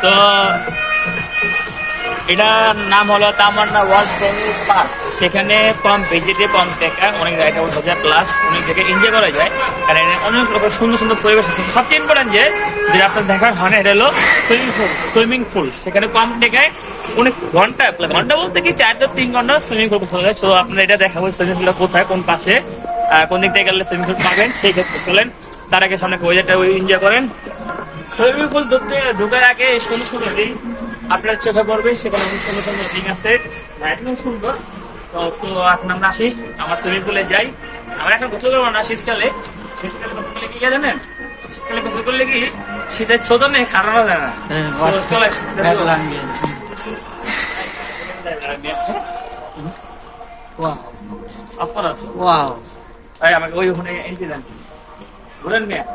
তো এটার নাম হলো তামান্না ওয়ার্ল্ড ফ্রেন্ডলি পার্ক। সেখানে কম বাজেটে কম টাকা অনেক জায়গা ওঠা যায়, প্লাস অনেক জায়গায় এনজয় করা যায়। কারণ এখানে অনেক রকম সুন্দর সুন্দর পরিবেশ আছে। সবচেয়ে ইম্পর্টেন্ট যে আপনার দেখার হয় না, এটা হলো সুইমিং পুল। সেখানে কম টাকায় অনেক ঘন্টা বলতে কি 4 থেকে 3 ঘন্টা সুইমিং পুল চলে যায়। তো আপনার এটা দেখাবো সুইমিং পুলটা কোথায়, কোন পাশে, কোন দিক থেকে গেলে সুইমিং পুল পাবেন সেই ক্ষেত্রে চলেন। তার আগে সামনে ওয়েদারটা এনজয় করেন। সুইমিং পুল ঢুকার আগে সুন্দর সুন্দর লিঙ্ক আপনার চোখে পড়বে, সেখানে অনেক সুন্দর সুন্দর লিঙ্ক আছে, একদম সুন্দর। তো এখন আমরা আসি, আমার সুইমিং পুলে যাই। আমরা এখন গোসল করবো না শীতকালে। শীতকালে গোসল করলে কি জানেন, শীতকালে গোসল করলে কি শীতের ছোট নেই, খারাপ যায় না। চলে আমাকে ওই ওখানে এন্ট্রি দেন, ঘুরেন মেয়ে।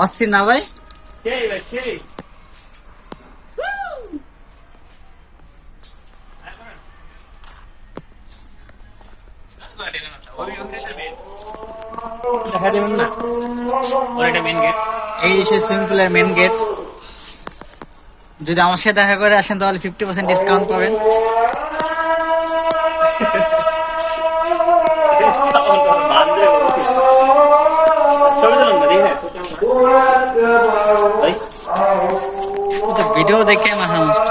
অস্থির না ভাই? সেই ভাই সেই দেখা দেবেন না, ওইটা মেন গেট। এই যে সেই সুইমিং পুলের মেন গেট। যদি আমার সাথে দেখা করে আসেন তাহলে 50% ডিসকাউন্ট পাবেন। ভিডিও দেখে মাথা নষ্ট।